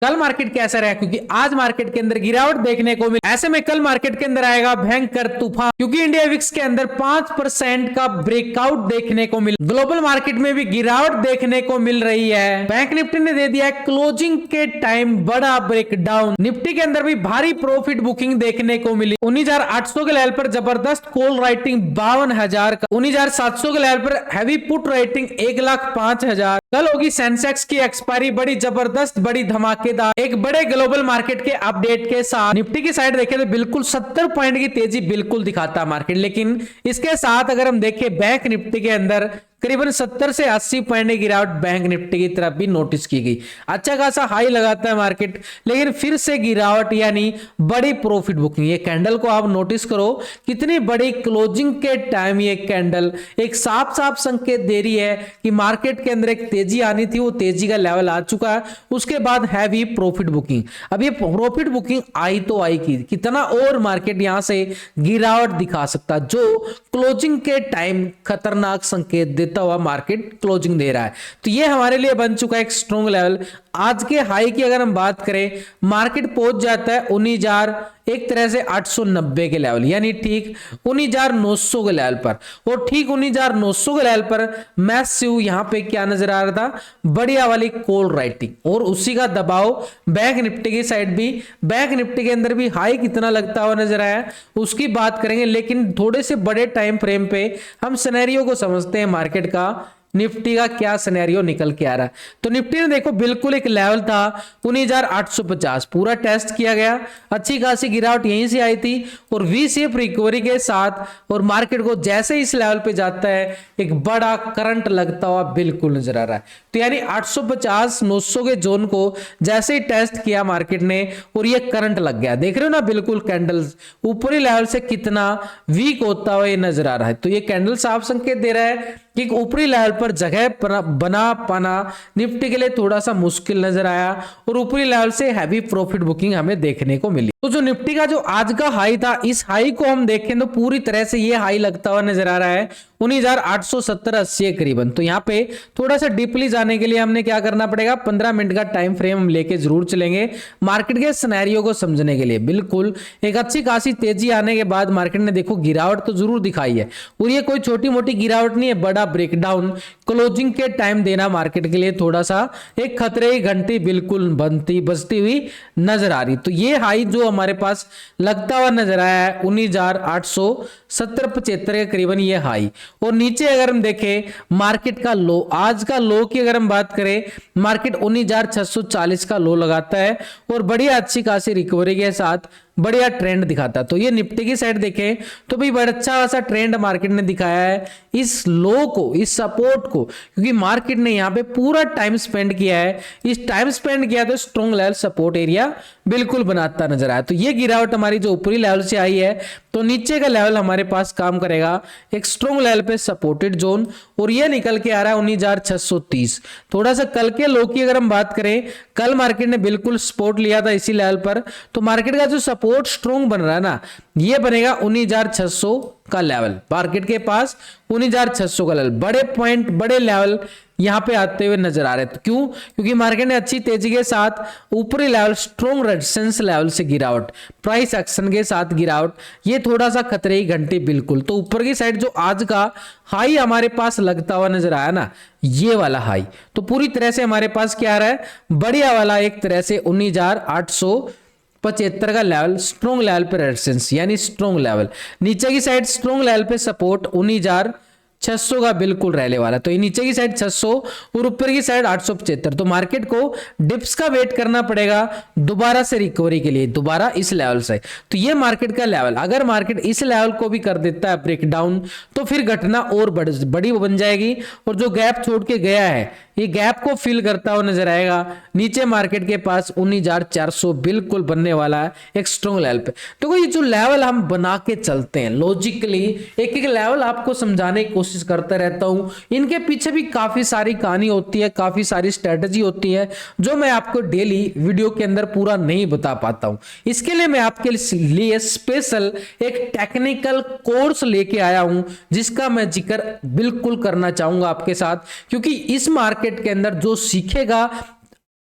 कल मार्केट कैसा रहा, क्योंकि आज मार्केट के अंदर गिरावट देखने को मिली। ऐसे में कल मार्केट के अंदर आएगा भयंकर तूफान, क्योंकि इंडिया विक्स के अंदर 5% का ब्रेकआउट देखने को मिला। ग्लोबल मार्केट में भी गिरावट देखने को मिल रही है। बैंक निफ्टी ने दे दिया है क्लोजिंग के टाइम बड़ा ब्रेकडाउन। निफ्टी के अंदर भी भारी प्रॉफिट बुकिंग देखने को मिली। 19,800 के लेवल पर जबरदस्त कॉल राइटिंग 52,000 का, 19,700 के लेवल पर हैवी पुट राइटिंग 1,05,000। कल होगी सेंसेक्स की एक्सपायरी, बड़ी जबरदस्त बड़ी धमाकेदार एक बड़े ग्लोबल मार्केट के अपडेट के साथ। निफ्टी की साइड देखें तो बिल्कुल 70 पॉइंट की तेजी बिल्कुल दिखाता मार्केट, लेकिन इसके साथ अगर हम देखें बैंक निफ्टी के अंदर करीबन 70 से 80 पॉइंट की गिरावट बैंक निफ्टी की तरफ भी नोटिस की गई। अच्छा खासा हाई लगाता है मार्केट, लेकिन फिर से गिरावट यानी बड़ी प्रॉफिट बुकिंग। ये कैंडल को आप नोटिस करो, कितनी बड़ी क्लोजिंग के टाइम ये कैंडल एक साफ साफ संकेत दे रही है कि मार्केट के अंदर एक तेजी आनी थी, वो तेजी का लेवल आ चुका है। उसके बाद हैवी प्रॉफिट बुकिंग। अब ये प्रॉफिट बुकिंग आई तो आई की, कितना और मार्केट यहां से गिरावट दिखा सकता, जो क्लोजिंग के टाइम खतरनाक संकेत देता हुआ मार्केट क्लोजिंग दे रहा है। तो ये हमारे लिए बन चुका है एक स्ट्रॉन्ग लेवल। आज के हाई की अगर हम बात करें, मार्केट पहुंच जाता है 19,000 एक तरह से 890 के लेवल, यानी ठीक 19,900 के लेवल पर। और ठीक 19,900 के लेवल पर मैसिव यहां पे क्या नजर आ रहा था, बढ़िया वाली कॉल राइटिंग और उसी का दबाव बैंक निफ्टी की साइड भी। बैंक निफ्टी के अंदर भी हाई कितना लगता हुआ नजर आया उसकी बात करेंगे, लेकिन थोड़े से बड़े टाइम फ्रेम पे हम सिनेरियो को समझते हैं मार्केट का, निफ्टी का क्या सिनेरियो निकल के आ रहा है। तो निफ्टी ने देखो बिल्कुल एक लेवल था 19,850 पूरा टेस्ट किया गया, अच्छी खासी गिरावट यहीं से आई थी और वी शेप रिकवरी के साथ और मार्केट को जैसे इस लेवल पे जाता है एक बड़ा करंट लगता हुआ बिल्कुल नजर आ रहा है। तो यानी 850 900 के जोन को जैसे ही टेस्ट किया मार्केट ने और ये करंट लग गया, देख रहे हो ना बिल्कुल कैंडल्स ऊपरी लेवल से कितना वीक होता हुआ ये नजर आ रहा है। तो ये कैंडल साफ संकेत दे रहा है कि ऊपरी लेवल पर जगह बना पाना निफ्टी के लिए थोड़ा सा मुश्किल नजर आया और ऊपरी लेवल से हैवी प्रॉफिट बुकिंग हमें देखने को मिली। तो जो निफ्टी का जो आज का हाई था, इस हाई को हम देखें तो पूरी तरह से ये हाई लगता हुआ नजर आ रहा है 19,870-80 करीबन। तो यहाँ पे थोड़ा सा डीपली जाने के लिए हमने क्या करना पड़ेगा, 15 मिनट का टाइम फ्रेम हम लेके जरूर चलेंगे मार्केट के सिनेरियो को समझने के लिए। बिल्कुल एक अच्छी खासी तेजी आने के बाद मार्केट ने देखो गिरावट तो जरूर दिखाई है और ये कोई छोटी मोटी गिरावट नहीं है, बड़ा ब्रेकडाउन क्लोजिंग के टाइम देना मार्केट के लिए थोड़ा सा एक खतरे की घंटी बिल्कुल बजती हुई नजर आ रही। तो ये हाई जो हमारे पास लगता हुआ नजर आया है 19,870-75 के करीबन ये हाई, और नीचे अगर हम देखें मार्केट का लो, आज का लो की अगर हम बात करें, मार्केट 19,640 का लो लगाता है और बढ़िया अच्छी खासी रिकवरी के साथ बढ़िया ट्रेंड दिखाता। तो ये निफ्टी की साइड देखें तो भी बड़ा अच्छा खासा ट्रेंड मार्केट ने दिखाया है इस लो को, इस सपोर्ट को, क्योंकि मार्केट ने यहां पे पूरा टाइम स्पेंड किया है। इस टाइम स्पेंड किया तो स्ट्रॉन्ग लेवल सपोर्ट एरिया बिल्कुल बनाता नजर आया। तो ये गिरावट हमारी जो ऊपरी लेवल से आई है, तो नीचे का लेवल हमारे पास काम करेगा एक स्ट्रॉन्ग लेवल पे सपोर्टेड जोन, और ये निकल के आ रहा है 19,630। थोड़ा सा कल के लो की अगर हम बात करें, कल मार्केट ने बिल्कुल सपोर्ट लिया था इसी लेवल पर, तो मार्केट का जो सपोर्ट स्ट्रॉन्ग बन रहा है ना, ये बनेगा 19,600 का लेवल। मार्केट के पास 19,600 का लेवल, बड़े पॉइंट बड़े लेवल यहां पे आते हुए नजर आ रहे हैं। क्यों? क्योंकि मार्केट ने अच्छी तेजी के साथ ऊपरी लेवल स्ट्रॉन्ग रेजिस्टेंस लेवल से गिरावट, प्राइस एक्शन के साथ गिरावट, ये थोड़ा सा खतरे की घंटी बिल्कुल। तो ऊपर की साइड जो आज का हाई हमारे पास लगता हुआ नजर आया ना, ये वाला हाई, तो पूरी तरह से हमारे पास क्या आ रहा है, बढ़िया वाला एक तरह से 19,875 का लेवल स्ट्रॉन्ग लेवल पे रेजिस्टेंस यानी स्ट्रॉन्ग लेवल, नीचे की साइड स्ट्रॉन्ग लेवल पे सपोर्ट 19,600 का बिल्कुल रहने वाला। तो ये नीचे की साइड 600 और ऊपर की साइड 875। तो मार्केट को डिप्स का वेट करना पड़ेगा दोबारा से रिकवरी के लिए, दोबारा इस लेवल से। तो ये मार्केट का लेवल, अगर मार्केट इस लेवल को भी कर देता है ब्रेकडाउन, तो फिर घटना और बड़ी बन जाएगी और जो गैप छोड़ के गया है, ये गैप को फिल करता हुआ नजर आएगा। नीचे मार्केट के पास 19,400 बिल्कुल बनने वाला है एक स्ट्रॉन्ग लेवल पे। तो ये जो लेवल हम बना के चलते हैं लॉजिकली, एक एक लेवल आपको समझाने की कोशिश करता रहता हूं, इनके पीछे भी काफी सारी कहानी होती है, काफी सारी स्ट्रेटजी होती है, जो मैं आपको डेली वीडियो के अंदर पूरा नहीं बता पाता हूं। इसके लिए मैं आपके लिए स्पेशल एक टेक्निकल कोर्स लेके आया हूं, जिसका मैं जिक्र बिल्कुल करना चाहूंगा आपके साथ, क्योंकि इस मार्केट के अंदर जो सीखेगा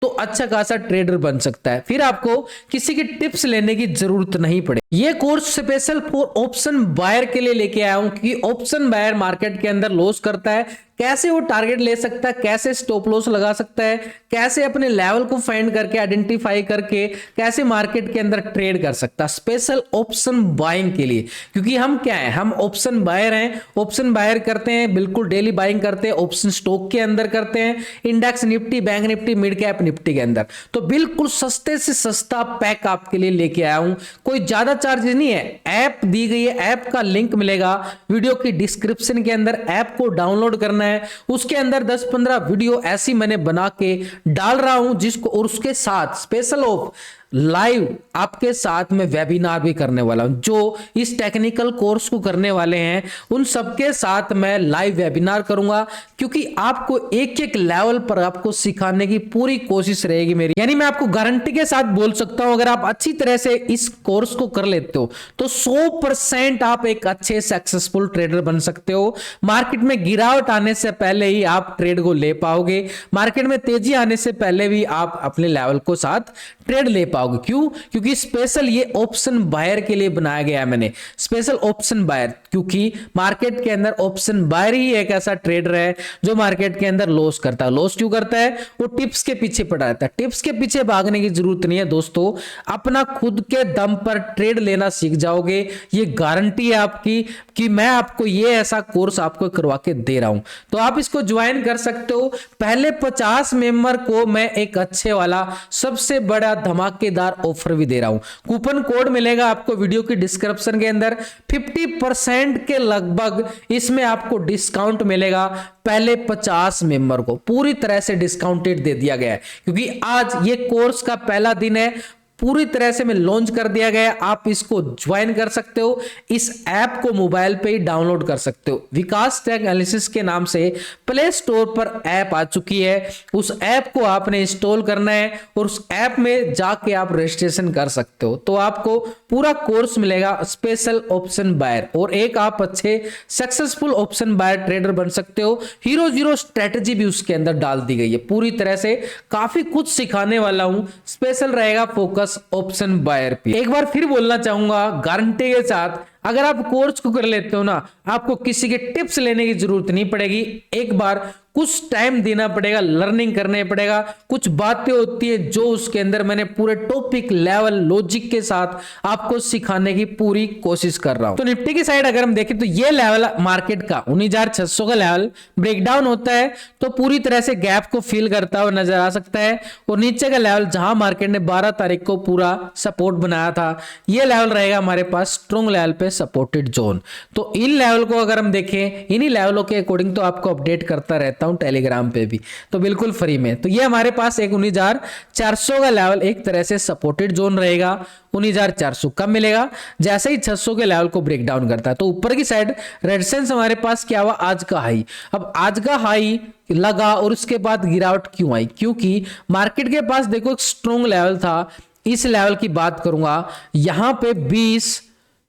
तो अच्छा खासा ट्रेडर बन सकता है, फिर आपको किसी की टिप्स लेने की जरूरत नहीं पड़े। ये course special for option buyer के लिए लेके आया हूं, क्योंकि ऑप्शन बायर मार्केट के अंदर लॉस करता है, कैसे वो टारगेट ले सकता है, कैसे स्टॉप लॉस लगा सकता है, कैसे अपने लेवल को फाइंड करके आइडेंटिफाई करके कैसे मार्केट के अंदर ट्रेड कर सकता है, स्पेशल ऑप्शन बाइंग के लिए। क्योंकि हम क्या है, हम ऑप्शन बायर हैं, ऑप्शन बायर करते हैं, बिल्कुल डेली बाइंग करते हैं, ऑप्शन स्टॉक के अंदर करते हैं, index Nifty, bank Nifty, mid cap Nifty के अंदर। तो बिल्कुल सस्ते से सस्ता पैक आपके लिए लेके आया हूं, कोई ज्यादा चार्जेस नहीं है। ऐप दी गई है, ऐप का लिंक मिलेगा वीडियो की डिस्क्रिप्शन के अंदर, ऐप को डाउनलोड करना है। उसके अंदर 10-15 वीडियो ऐसी मैंने बना के डाल रहा हूं, जिसको और उसके साथ स्पेशल ऑफ लाइव आपके साथ में वेबिनार भी करने वाला हूं। जो इस टेक्निकल कोर्स को करने वाले हैं उन सबके साथ मैं लाइव वेबिनार करूंगा, क्योंकि आपको एक एक लेवल पर आपको सिखाने की पूरी कोशिश रहेगी मेरी। यानी मैं आपको गारंटी के साथ बोल सकता हूं, अगर आप अच्छी तरह से इस कोर्स को कर लेते हो तो 100% आप एक अच्छे सक्सेसफुल ट्रेडर बन सकते हो। मार्केट में गिरावट आने से पहले ही आप ट्रेड को ले पाओगे, मार्केट में तेजी आने से पहले भी आप अपने लेवल को साथ ट्रेड ले पाओगे। क्यों? क्योंकि स्पेशल ये ऑप्शन बायर के लिए बनाया गया है मैंने, स्पेशल ऑप्शन बायर, क्योंकि मार्केट के अंदर ऑप्शन बायर ही एक ऐसा ट्रेडर है जो मार्केट के अंदर लॉस करता है। लॉस क्यों करता है? वो टिप्स के पीछे पड़ा रहता है। टिप्स के पीछे भागने की जरूरत नहीं है दोस्तों, अपना खुद के दम पर ट्रेड लेना सीख जाओगे। ये गारंटी है आपकी कि मैं आपको ये ऐसा कोर्स आपको करवा के दे रहा हूं, तो आप इसको ज्वाइन कर सकते हो। पहले 50 मेंबर को मैं एक अच्छे वाला सबसे बड़ा धमाकेदार ऑफर भी दे रहा हूं। कूपन कोड मिलेगा आपको वीडियो की डिस्क्रिप्शन के अंदर, 50% के लगभग इसमें आपको डिस्काउंट मिलेगा। पहले 50 मेंबर को पूरी तरह से डिस्काउंटेड दे दिया गया है, क्योंकि आज ये कोर्स का पहला दिन है, पूरी तरह से मैं लॉन्च कर दिया गया। आप इसको ज्वाइन कर सकते हो, इस ऐप को मोबाइल पे ही डाउनलोड कर सकते हो। विकास टेक एनालिसिस के नाम से प्ले स्टोर पर ऐप आ चुकी है, उस ऐप को आपने इंस्टॉल करना है और उस ऐप में जाके आप रजिस्ट्रेशन कर सकते हो। तो आपको पूरा कोर्स मिलेगा स्पेशल ऑप्शन बायर, और एक आप अच्छे सक्सेसफुल ऑप्शन बायर ट्रेडर बन सकते हो। हीरो जीरो स्ट्रेटेजी भी उसके अंदर डाल दी गई है, पूरी तरह से काफी कुछ सिखाने वाला हूं। स्पेशल रहेगा फोकस ऑप्शन बायर पे। एक बार फिर बोलना चाहूंगा गारंटी के साथ, अगर आप कोर्स को कर लेते हो ना, आपको किसी के टिप्स लेने की जरूरत नहीं पड़ेगी। एक बार कुछ टाइम देना पड़ेगा, लर्निंग करने पड़ेगा, कुछ बातें होती है जो उसके अंदर मैंने पूरे टॉपिक लेवल लॉजिक के साथ आपको सिखाने की पूरी कोशिश कर रहा हूं। तो निफ्टी की साइड अगर हम देखें तो ये लेवल मार्केट का 19,600 का लेवल ब्रेकडाउन होता है तो पूरी तरह से गैप को फिल करता हुआ नजर आ सकता है, और नीचे का लेवल जहां मार्केट ने 12 तारीख को पूरा सपोर्ट बनाया था, ये लेवल रहेगा हमारे पास स्ट्रॉन्ग लेवल पे सपोर्टेड जोन। तो इन लेवल को अगर हम देखें, इन्हीं लेवलों के अकॉर्डिंग तो आपको अपडेट करता रहता हूं टेलीग्राम पे भी, तो बिल्कुल फ्री में। तो ये हमारे पास एक 19,400 का लेवल एक तरह से सपोर्टेड जोन रहेगा। 19,400 कब मिलेगा? जैसे ही 600 के लेवल को ब्रेक डाउन करता है। तो ऊपर की साइड रेजिस्टेंस हमारे पास क्या हुआ? आज का हाई। अब आज का हाई लगा और उसके बाद गिरावट क्यों आई? क्योंकि मार्केट के पास देखो एक स्ट्रॉन्ग लेवल था, इस लेवल की बात करूंगा, यहां पे 20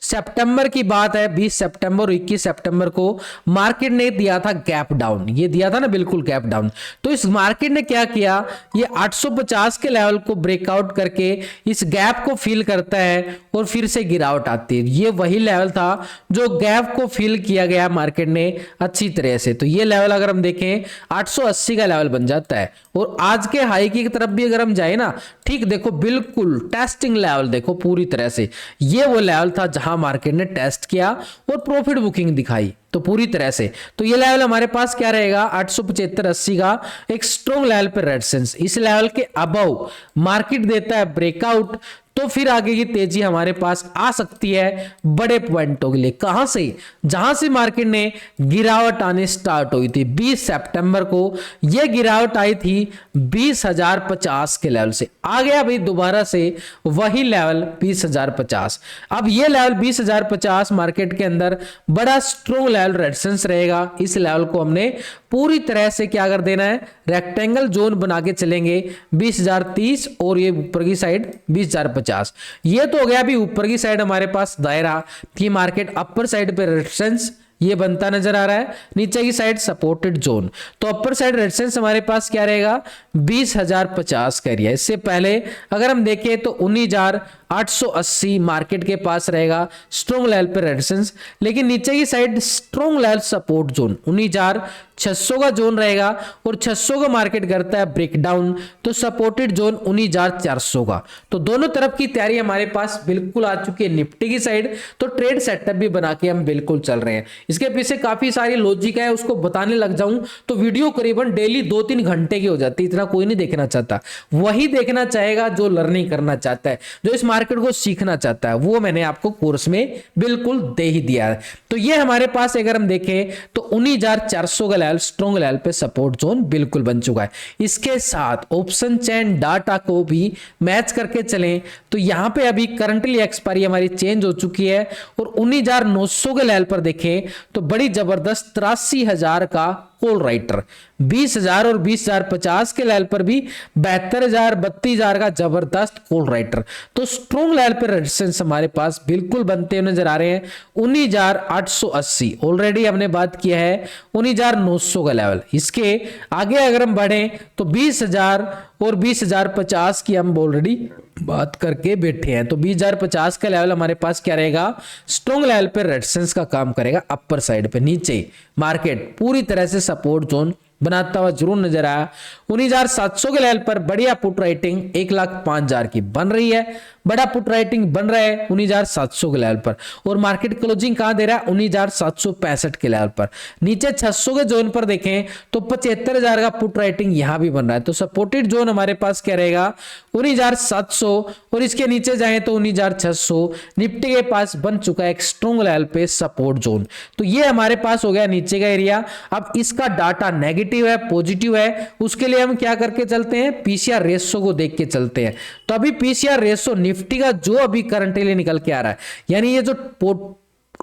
सितंबर की बात है, 20 सितंबर और 21 सितंबर को मार्केट ने दिया था गैप डाउन, ये दिया था ना बिल्कुल गैप डाउन। तो इस मार्केट ने क्या किया, ये 850 के लेवल को ब्रेकआउट करके इस गैप को फिल करता है और फिर से गिरावट आती है। ये वही लेवल था जो गैप को फिल किया गया मार्केट ने अच्छी तरह से। तो ये लेवल अगर हम देखें 880 का लेवल बन जाता है, और आज के हाई की तरफ भी अगर हम जाए ना, ठीक देखो बिल्कुल टेस्टिंग लेवल देखो पूरी तरह से, ये वो लेवल था जहां मार्केट ने टेस्ट किया और प्रॉफिट बुकिंग दिखाई। तो पूरी तरह से तो ये लेवल हमारे पास क्या रहेगा? 875-80 का एक स्ट्रॉन्ग लेवल पे रेजिस्टेंस। इस लेवल के अबव मार्केट देता है ब्रेकआउट, तो फिर आगे की तेजी हमारे पास आ सकती है बड़े पॉइंटों के लिए। कहां से? जहां से मार्केट ने गिरावट आने स्टार्ट हुई थी 20 सितंबर को, यह गिरावट आई थी 20,050 के लेवल से। आ गया भाई दोबारा से वही लेवल 20,050। अब यह लेवल 20,050 मार्केट के अंदर बड़ा स्ट्रॉन्ग लेवल रेजिस्टेंस रहेगा। इस लेवल को हमने पूरी तरह से क्या कर देना है, रेक्टेंगल जोन बना के चलेंगे 20,030 और ये ऊपर की साइड 20,050। ये तो हो गया अभी ऊपर की साइड हमारे पास दायरा कि मार्केट अपर साइड पे रेजिस्टेंस ये बनता नजर आ रहा है। नीचे की साइड सपोर्टेड जोन, तो अपर साइड रेजिस्टेंस हमारे पास क्या रहेगा 20,050 का एरिया। इससे पहले अगर हम देखें तो 19,880 मार्केट के पास रहेगा स्ट्रॉन्ग लेवल पे रेजिस्टेंस, लेकिन नीचे की side strong level support zone 19,600 का जोन रहेगा और 600 का मार्केट करता है ब्रेकडाउन, तो सपोर्टेड जोन 19,400 का। तो दोनों तरफ की तैयारी हमारे पास बिल्कुल आ चुकी है निफ्टी की साइड, तो ट्रेड सेटअप भी बना के हम बिल्कुल चल रहे हैं। इसके पीछे काफी सारी लॉजिक है, उसको बताने लग जाऊं तो वीडियो करीबन डेली 2-3 घंटे की हो जाती है। इतना कोई नहीं देखना चाहता, वही देखना चाहेगा जो लर्निंग करना चाहता है, जो इस मार्केट को सीखना चाहता है। वो मैंने आपको कोर्स में बिल्कुल दे ही दिया है। तो ये हमारे पास अगर हम देखें तो 19,400 का लेवल स्ट्रॉन्ग लेवल पे सपोर्ट जोन बिल्कुल बन चुका है। इसके साथ ऑप्शन चेन डाटा को भी मैच करके चलें तो यहां पे अभी करंटली एक्सपायरी हमारी चेंज हो चुकी है और 19,900 के लेवल पर देखें तो बड़ी जबरदस्त 83,000 का कॉल राइटर, 20,000 और 20,050 के लेवल पर भी 72,000 32,000 का जबरदस्त कॉल राइटर। तो स्ट्रॉन्ग लेवल पर रेजिस्टेंस हमारे पास बिल्कुल बनते हुए नजर आ रहे हैं 19,880, ऑलरेडी हमने बात किया है 19,900 का लेवल। इसके आगे अगर हम बढ़े तो 20,000 और 20,050 की हम ऑलरेडी बात करके बैठे हैं। तो 20,050 का लेवल हमारे पास क्या रहेगा स्ट्रॉन्ग लेवल पे रेजिस्टेंस का काम करेगा। अपर साइड पे नीचे मार्केट पूरी तरह से सपोर्ट जोन बनाता हुआ जरूर नजर आया। 19,700 के लेवल पर बढ़िया पुट राइटिंग 1,05,000 की बन रही है, बड़ा पुट राइटिंग बन रहा है 19,700 के लेवल पर, और मार्केट क्लोजिंग कहां दे रहा है 19,765 के लेवल पर। नीचे 600 के जोन पर देखें तो 75,000 का पुट राइटिंग यहां भी बन रहा है। तो सपोर्टेड जोन हमारे पास क्या रहेगा 19,700 और इसके नीचे जाए तो 19,600 निफ्टी के पास बन चुका है एक स्ट्रॉन्ग लेवल पे सपोर्ट जोन। तो ये हमारे पास हो गया नीचे का एरिया। अब इसका डाटा नेगेटिव है पॉजिटिव है, उसके लिए हम क्या करके चलते हैं पीसीआर रेशो को देख के चलते हैं। तो अभी पीसीआर रेशो निफ्टी का जो अभी करंटली निकल के आ रहा है, यानी ये जो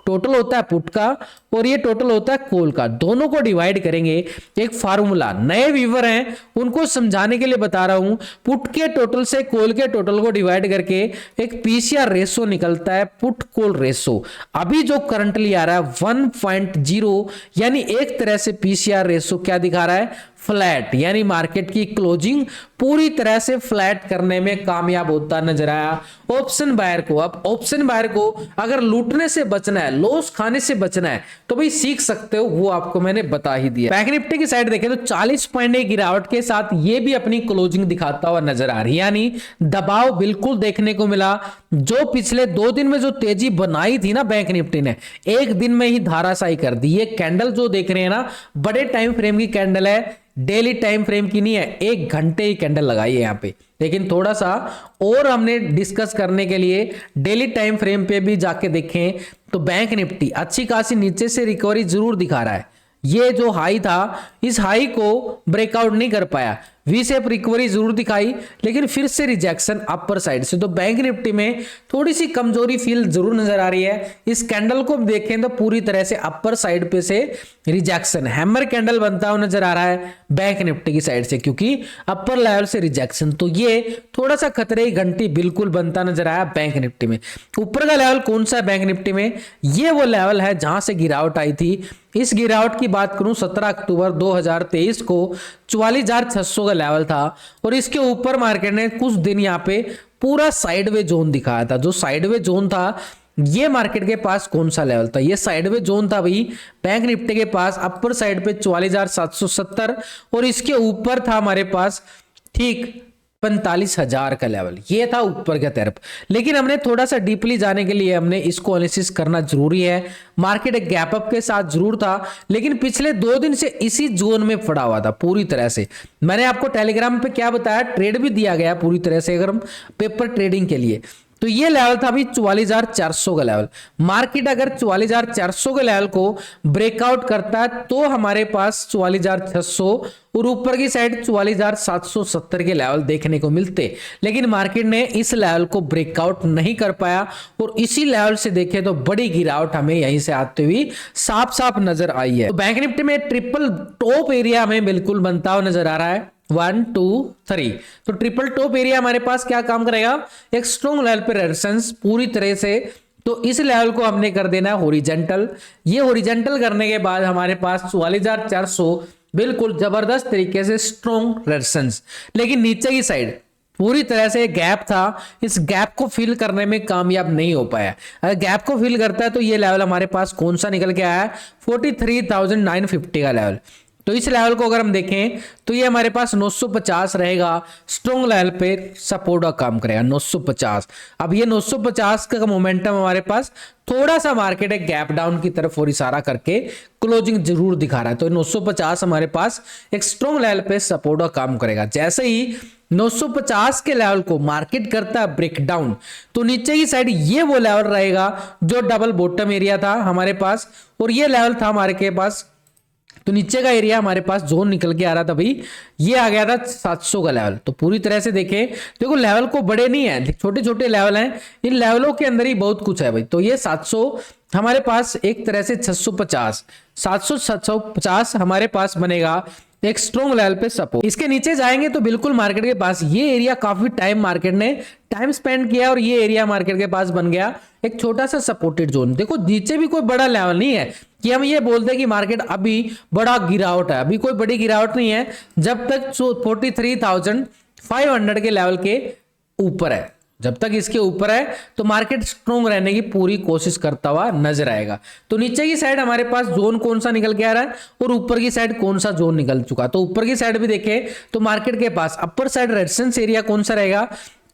टोटल होता है पुट का और ये टोटल होता है कॉल का, दोनों को डिवाइड करेंगे। एक फार्मूला नए व्यूवर हैं उनको समझाने के लिए बता रहा हूं, पुट के टोटल से कॉल के टोटल को डिवाइड करके एक पीसीआर रेशो निकलता है पुट कॉल रेशो। अभी जो करंटली आ रहा है 1.0, यानी एक तरह से पीसीआर रेशो क्या दिखा रहा है फ्लैट, यानी मार्केट की क्लोजिंग पूरी तरह से फ्लैट करने में कामयाब होता नजर आया ऑप्शन बायर को। अब ऑप्शन बायर को अगर लूटने से बचना है, लॉस खाने से बचना है, तो भाई सीख सकते हो, वो आपको मैंने बता ही दिया। बैंक निफ्टी की साइड देखें तो 40 पॉइंट की गिरावट के साथ ये भी अपनी क्लोजिंग दिखाता हुआ नजर आ रही है, यानी दबाव बिल्कुल देखने को मिला। जो पिछले 2 दिन में जो तेजी बनाई थी ना बैंक निफ्टी ने, एक दिन में ही धाराशाही कर दी। ये कैंडल जो देख रहे हैं ना बड़े टाइम फ्रेम की कैंडल है, डेली टाइम फ्रेम की नहीं है, 1 घंटे ही कैंडल लगाई है यहाँ पे। लेकिन थोड़ा सा और हमने डिस्कस करने के लिए डेली टाइम फ्रेम पे भी जाके देखें तो बैंक निफ्टी अच्छी खासी नीचे से रिकवरी जरूर दिखा रहा है। ये जो हाई था इस हाई को ब्रेकआउट नहीं कर पाया, वी शेप रिकवरी जरूर दिखाई, लेकिन फिर से रिजेक्शन अपर साइड से। तो बैंक निफ्टी में थोड़ी सी कमजोरी फील जरूर नजर आ रही है। इस कैंडल को देखें तो पूरी तरह से अपर साइड पे से रिजेक्शन हैमर कैंडल बनता हुआ नजर आ रहा है बैंक निफ्टी की साइड से, क्योंकि अपर लेवल से रिजेक्शन। तो ये थोड़ा सा खतरे की घंटी बिल्कुल बनता नजर आया बैंक निफ्टी में। ऊपर का लेवल कौन सा है बैंक निफ्टी में, ये वो लेवल है जहां से गिरावट आई थी। इस गिरावट की बात करूं 17 अक्टूबर 2023 को 44,600 का लेवल था और इसके ऊपर मार्केट ने कुछ दिन यहाँ पे पूरा साइडवे जोन दिखाया था। जो साइडवे जोन था ये मार्केट के पास कौन सा लेवल था, ये साइडवे जोन था भाई बैंक निफ्टी के पास अपर साइड पे 44,770 और इसके ऊपर था हमारे पास ठीक 45,000 का लेवल, ये था ऊपर की तरफ। लेकिन हमने थोड़ा सा डीपली जाने के लिए हमने इसको एनालिसिस करना जरूरी है। मार्केट एक गैप अप के साथ जरूर था, लेकिन पिछले 2 दिन से इसी जोन में पड़ा हुआ था पूरी तरह से। मैंने आपको टेलीग्राम पे क्या बताया, ट्रेड भी दिया गया पूरी तरह से अगर हम पेपर ट्रेडिंग के लिए। तो ये लेवल था अभी 44,400 का लेवल। मार्केट अगर 44,400 के लेवल को ब्रेकआउट करता है तो हमारे पास 44,600 और ऊपर की साइड 44,770 के लेवल देखने को मिलते, लेकिन मार्केट ने इस लेवल को ब्रेकआउट नहीं कर पाया और इसी लेवल से देखें तो बड़ी गिरावट हमें यहीं से आते हुए साफ साफ नजर आई है। तो बैंक निफ्टी में ट्रिपल टॉप एरिया हमें बिल्कुल बनता हुआ नजर आ रहा है 1 2 3। तो ट्रिपल टॉप एरिया हमारे पास क्या काम करेगा, एक स्ट्रॉन्ग लेवल पे रेजिस्टेंस पूरी तरह से तो इस लेवल को हमने कर देना है हॉरिजॉन्टल। ये हॉरिजॉन्टल करने के बाद हमारे पास 44,400 बिल्कुल जबरदस्त तरीके से स्ट्रॉन्ग रेजिस्टेंस। लेकिन नीचे की साइड पूरी तरह से गैप था, इस गैप को फिल करने में कामयाब नहीं हो पाया। अगर गैप को फिल करता है तो ये लेवल हमारे पास कौन सा निकल के आया है, 43,950 का लेवल। तो इस लेवल को अगर हम देखें तो ये हमारे पास 950 रहेगा, स्ट्रॉन्ग लेवल पे सपोर्ट का काम करेगा 950। अब ये 950 का मोमेंटम हमारे पास थोड़ा सा मार्केट है गैप डाउन की तरफ और इशारा करके क्लोजिंग जरूर दिखा रहा है। तो 950 हमारे पास एक स्ट्रॉन्ग लेवल पे सपोर्ट का काम करेगा। जैसे ही 950 के लेवल को मार्केट करता है ब्रेक डाउन, तो नीचे की साइड ये वो लेवल रहेगा जो डबल बॉटम एरिया था हमारे पास, और ये लेवल था हमारे के पास। तो नीचे का एरिया हमारे पास जोन निकल के आ रहा था भाई, ये आ गया था 700 का लेवल। तो पूरी तरह से देखें, देखो लेवल को बड़े नहीं है, छोटे छोटे लेवल हैं, इन लेवलों के अंदर ही बहुत कुछ है भाई। तो ये 700 हमारे पास एक तरह से 650, 750 हमारे पास बनेगा एक स्ट्रॉन्ग लेवल पे सपोर्ट। इसके नीचे जाएंगे तो बिल्कुल मार्केट के पास ये एरिया काफी टाइम मार्केट ने टाइम स्पेंड किया और ये एरिया मार्केट के पास बन गया एक छोटा सा सपोर्टेड जोन। देखो नीचे भी कोई बड़ा लेवल नहीं है कि हम ये बोलते हैं कि मार्केट अभी बड़ा गिरावट है, अभी कोई बड़ी गिरावट नहीं है जब तक 43,500 के लेवल के ऊपर है। जब तक इसके ऊपर है तो मार्केट स्ट्रॉन्ग रहने की पूरी कोशिश करता हुआ नजर आएगा। तो नीचे की साइड हमारे पास जोन कौन सा निकल के आ रहा है और ऊपर की साइड कौन सा जोन निकल चुका। तो ऊपर की साइड भी देखें तो मार्केट के पास अपर साइड रेजिस्टेंस एरिया कौन सा रहेगा,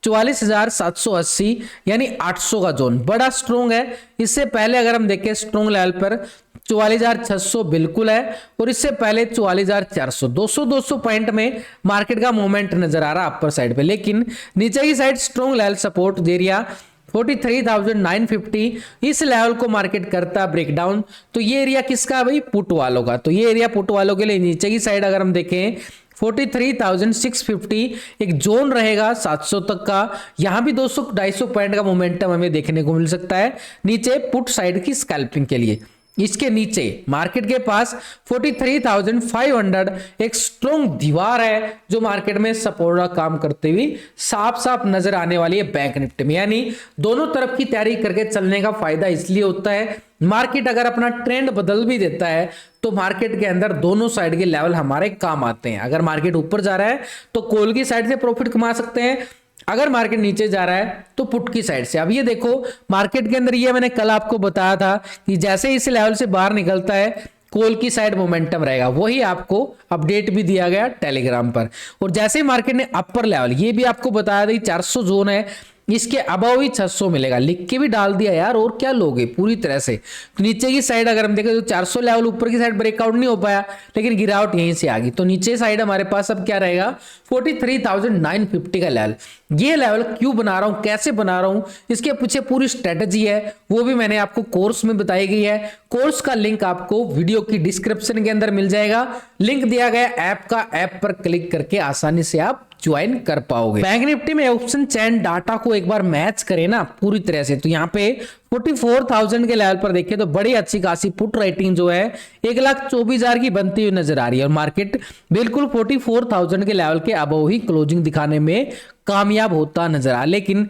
44,780 यानी 800 का जोन बड़ा स्ट्रॉन्ग है। इससे पहले अगर हम देखें स्ट्रॉन्ग लेवल पर 44,600 बिल्कुल है, और इससे पहले 44,400, 200 पॉइंट में मार्केट का मूवमेंट नजर आ रहा है अपर साइड पे। लेकिन नीचे की side strong level support area 43,950, इस लेवल को मार्केट करता ब्रेक डाउन। तो ये एरिया किसका है भाई, पुट वालों का। तो ये एरिया पुट वालों के लिए नीचे की साइड अगर हम देखें 43,650 एक जोन रहेगा 700 तक का। यहां भी 200-250 पॉइंट का मोमेंटम हमें देखने को मिल सकता है नीचे पुट साइड की स्कैल्पिंग के लिए। इसके नीचे मार्केट के पास 43,500 एक स्ट्रॉन्ग दीवार है जो मार्केट में सपोर्ट का काम करते हुए साफ साफ नजर आने वाली है बैंक निफ्टी में। यानी दोनों तरफ की तैयारी करके चलने का फायदा इसलिए होता है, मार्केट अगर अपना ट्रेंड बदल भी देता है तो मार्केट के अंदर दोनों साइड के लेवल हमारे काम आते हैं। अगर मार्केट ऊपर जा रहा है तो कॉल की साइड से प्रॉफिट कमा सकते हैं, अगर मार्केट नीचे जा रहा है तो पुट की साइड से। अब ये देखो मार्केट के अंदर, ये मैंने कल आपको बताया था कि जैसे इस लेवल से बाहर निकलता है कॉल की साइड मोमेंटम रहेगा, वही आपको अपडेट भी दिया गया टेलीग्राम पर। और जैसे ही मार्केट ने अपर लेवल, ये भी आपको बताया था 400 जोन है, इसके अबव ही 600 मिलेगा, लिख के भी डाल दिया यार, और क्या लोगे पूरी तरह से। तो नीचे की साइड अगर हम देखें तो 400 लेवल ऊपर की साइड ब्रेकआउट नहीं हो पाया, लेकिन गिरावट यहीं से आ गई। तो नीचे साइड हमारे पास अब क्या रहेगा 43,950 का लेवल। ये लेवल क्यों बना रहा हूं, कैसे बना रहा हूं, इसके पीछे पूरी स्ट्रेटजी है, वो भी मैंने आपको कोर्स में बताई गई है। कोर्स का लिंक आपको वीडियो की डिस्क्रिप्शन के अंदर मिल जाएगा, लिंक दिया गया ऐप का, ऐप पर क्लिक करके आसानी से आप ज्वाइन कर पाओगे। बैंक निफ्टी में ऑप्शन चैन डाटा को एक बार मैच करें ना पूरी तरह से, तो यहाँ पे 44,000 के लेवल पर देखें तो बड़ी अच्छी खासी पुट राइटिंग जो है 1,24,000 की बनती हुई नजर आ रही है, और मार्केट बिल्कुल 44,000 के लेवल के अबव ही क्लोजिंग दिखाने में कामयाब होता नजर आ। लेकिन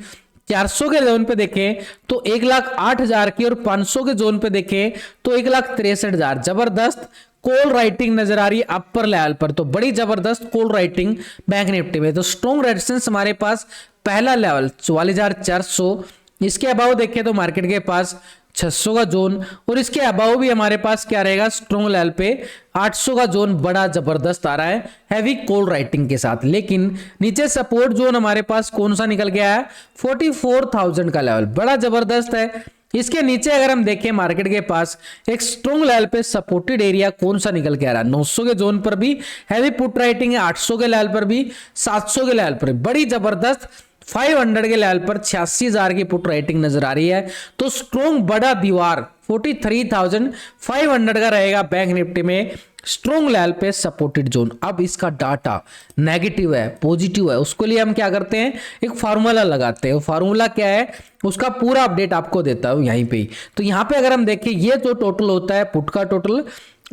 400 के जोन पे देखें तो 1,08,000 की, और 500 के जोन पे देखें तो 1,63,000। जबरदस्त कॉल राइटिंग नजर आ रही है अपर लेवल पर, तो बड़ी जबरदस्त कॉल राइटिंग बैंक निफ्टी में। तो स्ट्रॉन्ग रेजिस्टेंस हमारे पास पहला लेवल 44,400, इसके अबाव देखें तो मार्केट के पास 600 का जोन, और इसके अबाव भी हमारे पास क्या रहेगा स्ट्रॉन्ग लेवल पे 800 का जोन बड़ा जबरदस्त आ रहा है हैवी कॉल राइटिंग के साथ। लेकिन नीचे सपोर्ट जोन हमारे पास कौन सा निकल गया है 44,000 का लेवल, बड़ा जबरदस्त है। इसके नीचे अगर हम देखें मार्केट के पास एक स्ट्रॉन्ग लेवल पे सपोर्टेड एरिया कौन सा निकल के आ रहा है 900 के जोन पर भी हैवी पुट राइटिंग है, 800 के लेवल पर भी, 700 के लेवल पर भी बड़ी जबरदस्त, 500 के लेवल पर 86,000 की पुट राइटिंग नजर आ रही है। तो स्ट्रॉन्ग बड़ा दीवार 43,500 का रहेगा बैंक निफ्टी में स्ट्रॉन्ग लेवल पे सपोर्टेड जोन। अब इसका डाटा नेगेटिव है पॉजिटिव है, उसके लिए हम क्या करते हैं एक फार्मूला लगाते हैं। फार्मूला क्या है उसका पूरा अपडेट आपको देता हूं यहीं पे। तो यहाँ पे अगर हम देखें ये जो टोटल होता है पुट का टोटल,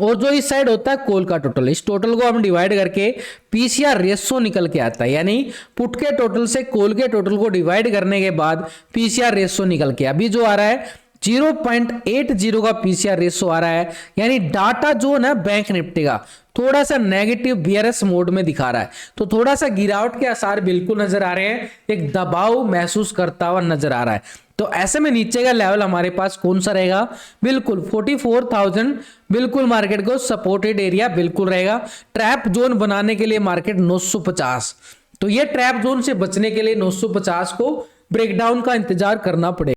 और जो इस साइड होता है कॉल का टोटल, इस टोटल को हम डिवाइड करके पीसीआर रेशो निकल के आता है, यानी पुट के टोटल से कॉल के टोटल को डिवाइड करने के बाद पीसीआर रेशो निकल के अभी जो आ रहा है 0.80 का पीसीआर रेशो आ रहा है, यानी डाटा जो है ना बैंक निफ्टी का थोड़ा सा नेगेटिव बियरस मोड में दिखा रहा है। तो थोड़ा सा गिरावट के आसार बिल्कुल नजर आ रहे हैं, एक दबाव महसूस करता हुआ नजर आ रहा है। तो ऐसे में नीचे का लेवल हमारे पास कौन सा रहेगा, बिल्कुल 44,000 बिल्कुल मार्केट को सपोर्टेड एरिया बिल्कुल रहेगा। ट्रैप जोन बनाने के लिए मार्केट 950, तो ये ट्रैप जोन से बचने के लिए 950 को ब्रेकडाउन का इंतजार करना पड़ेगा।